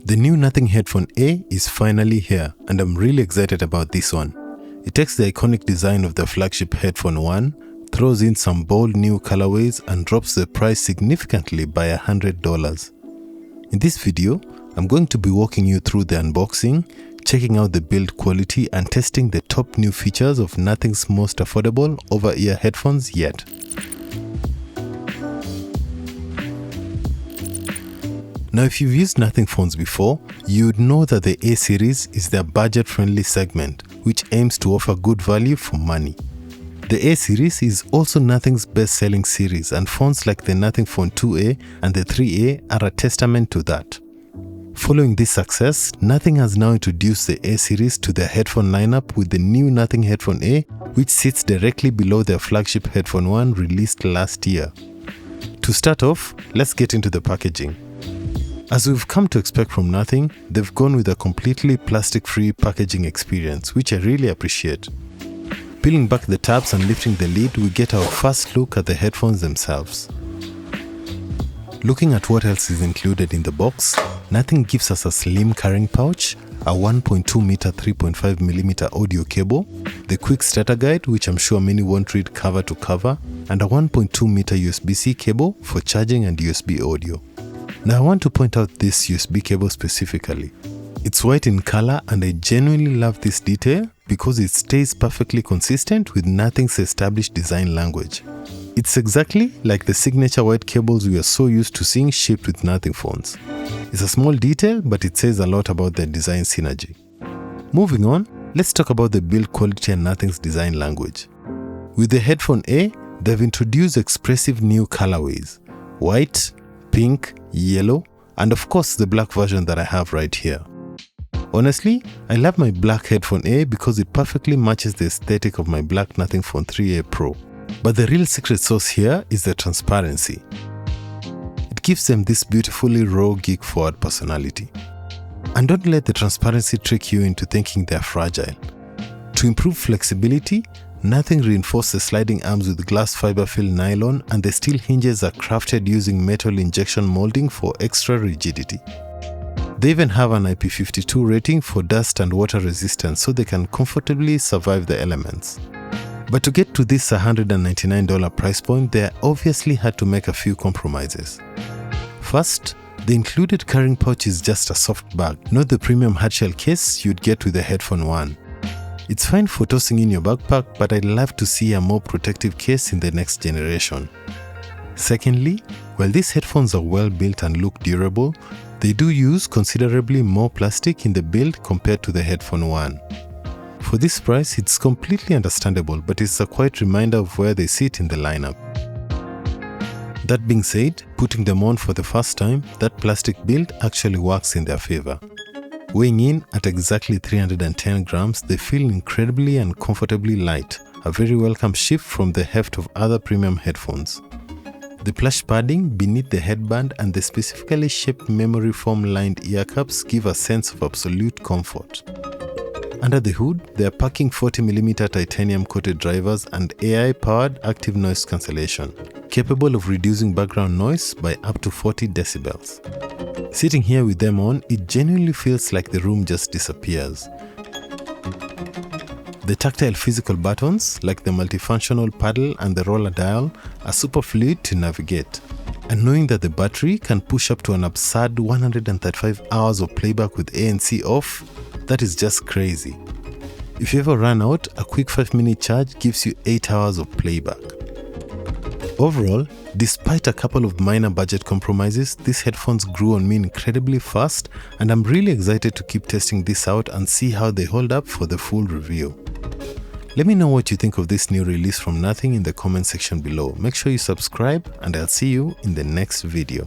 The new Nothing Headphone A is finally here, and I'm really excited about this one. It takes the iconic design of the flagship Headphone 1, throws in some bold new colorways and drops the price significantly by $100. In this video, I'm going to be walking you through the unboxing, checking out the build quality and testing the top new features of Nothing's most affordable over-ear headphones yet. Now, if you've used Nothing phones before, you'd know that the A series is their budget-friendly segment, which aims to offer good value for money. The A series is also Nothing's best-selling series, and phones like the Nothing Phone 2A and the 3A are a testament to that. Following this success, Nothing has now introduced the A series to their headphone lineup with the new Nothing Headphone A, which sits directly below their flagship Headphone 1 released last year. To start off, let's get into the packaging. As we've come to expect from Nothing, they've gone with a completely plastic-free packaging experience, which I really appreciate. Peeling back the tabs and lifting the lid, we get our first look at the headphones themselves. Looking at what else is included in the box, Nothing gives us a slim carrying pouch, a 1.2-meter 3.5mm audio cable, the quick starter guide, which I'm sure many won't read cover to cover, and a 1.2-meter USB-C cable for charging and USB audio. Now I want to point out this USB cable specifically. It's white in color and I genuinely love this detail because it stays perfectly consistent with Nothing's established design language. It's exactly like the signature white cables we are so used to seeing shipped with Nothing phones. It's a small detail, but it says a lot about their design synergy. Moving on, let's talk about the build quality and Nothing's design language. With the Headphone A, they've introduced expressive new colorways: white, pink, yellow, and of course the black version that I have right here. Honestly, I love my black Headphone A because it perfectly matches the aesthetic of my black Nothing Phone 3A Pro. But the real secret sauce here is the transparency. It gives them this beautifully raw geek-forward personality. And don't let the transparency trick you into thinking they're fragile. To improve flexibility, Nothing reinforced the sliding arms with glass fiber-filled nylon, and the steel hinges are crafted using metal injection molding for extra rigidity. They even have an IP52 rating for dust and water resistance so they can comfortably survive the elements. But to get to this $199 price point, they obviously had to make a few compromises. First, the included carrying pouch is just a soft bag, not the premium hardshell case you'd get with the Headphone 1. It's fine for tossing in your backpack, but I'd love to see a more protective case in the next generation. Secondly, while these headphones are well built and look durable, they do use considerably more plastic in the build compared to the Headphone 1. For this price, it's completely understandable, but it's a quiet reminder of where they sit in the lineup. That being said, putting them on for the first time, that plastic build actually works in their favor. Weighing in at exactly 310 grams, they feel incredibly and comfortably light, a very welcome shift from the heft of other premium headphones. The plush padding beneath the headband and the specifically shaped memory foam lined ear cups give a sense of absolute comfort. Under the hood, they are packing 40mm titanium coated drivers and AI-powered active noise cancellation, capable of reducing background noise by up to 40 decibels. Sitting here with them on, it genuinely feels like the room just disappears. The tactile physical buttons, like the multifunctional paddle and the roller dial, are super fluid to navigate. And knowing that the battery can push up to an absurd 135 hours of playback with ANC off, that is just crazy. If you ever run out, a quick 5-minute charge gives you 8 hours of playback. Overall, despite a couple of minor budget compromises, these headphones grew on me incredibly fast, and I'm really excited to keep testing this out and see how they hold up for the full review. Let me know what you think of this new release from Nothing in the comment section below. Make sure you subscribe, and I'll see you in the next video.